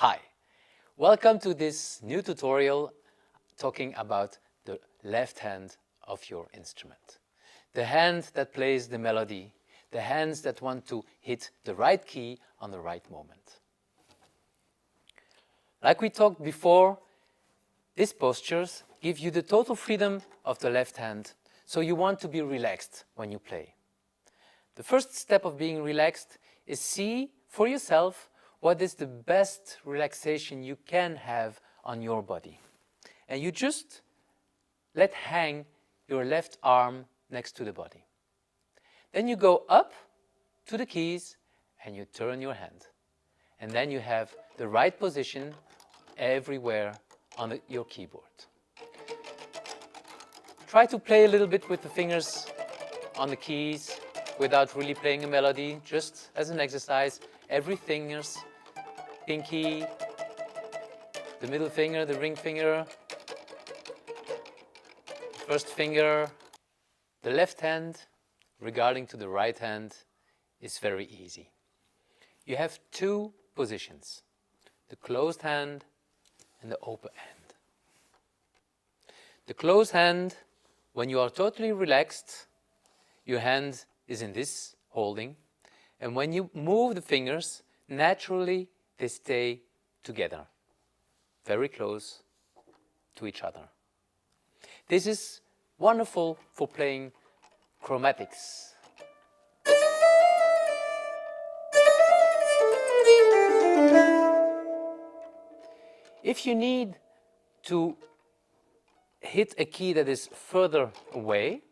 Hi, welcome to this new tutorial talking about the left hand of your instrument. The hand that plays the melody, the hands that want to hit the right key on the right moment. Like we talked before, these postures give you the total freedom of the left hand, so you want to be relaxed when you play. The first step of being relaxed is see for yourself what is the best relaxation you can have on your body. And you just let hang your left arm next to the body. Then you go up to the keys and you turn your hand. And then you have the right position everywhere on your keyboard. Try to play a little bit with the fingers on the keys without really playing a melody, just as an exercise. Every finger's pinky, the middle finger, the ring finger, first finger. The left hand, regarding to the right hand, is very easy. You have two positions, the closed hand and the open hand. The closed hand, when you are totally relaxed, your hand is in this holding, and when you move the fingers, naturally they stay together, very close to each other. This is wonderful for playing chromatics. If you need to hit a key that is further away,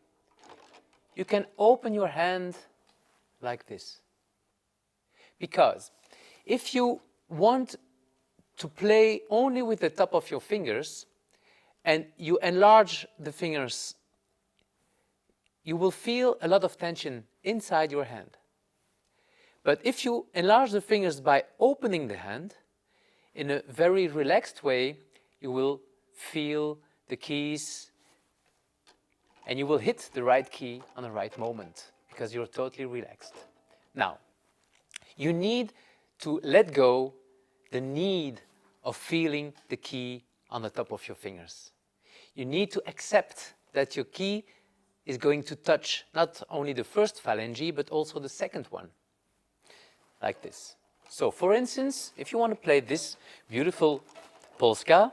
you can open your hand like this. Because if you want to play only with the top of your fingers and you enlarge the fingers, you will feel a lot of tension inside your hand. But if you enlarge the fingers by opening the hand in a very relaxed way, you will feel the keys and you will hit the right key on the right moment because you're totally relaxed. Now, you need to let go the need of feeling the key on the top of your fingers. You need to accept that your key is going to touch not only the first phalange, but also the second one, like this. So, for instance, if you want to play this beautiful polska,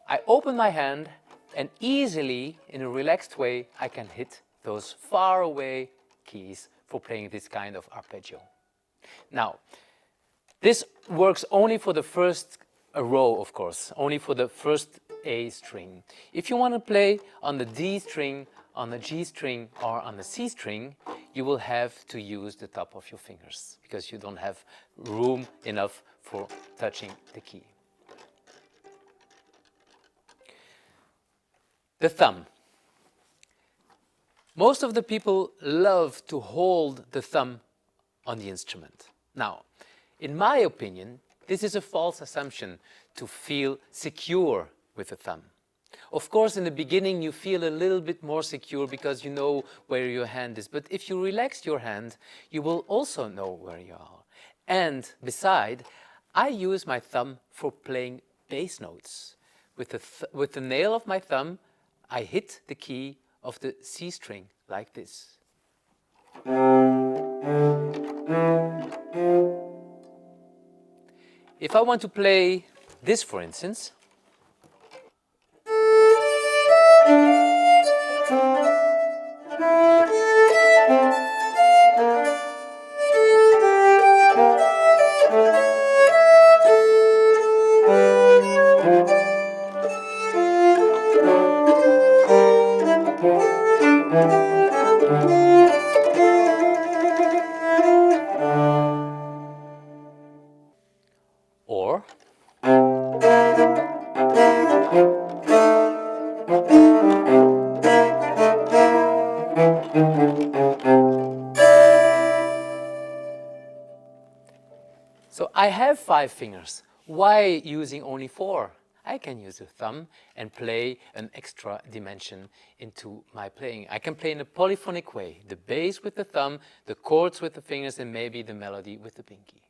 I open my hand and easily, in a relaxed way, I can hit those far away keys for playing this kind of arpeggio. Now, this works only for the first row, of course, only for the first A string. If you want to play on the D string, on the G string, or on the C string, you will have to use the top of your fingers because you don't have room enough for touching the key. The thumb. Most of the people love to hold the thumb on the instrument. Now, in my opinion, this is a false assumption to feel secure with the thumb. Of course, in the beginning, you feel a little bit more secure because you know where your hand is. But if you relax your hand, you will also know where you are. And beside, I use my thumb for playing bass notes. With the nail of my thumb, I hit the key of the C string like this. If I want to play this, for instance, or So I have 5 fingers. Why using only 4? I can use the thumb and play an extra dimension into my playing. I can play in a polyphonic way. The bass with the thumb, the chords with the fingers, and maybe the melody with the pinky.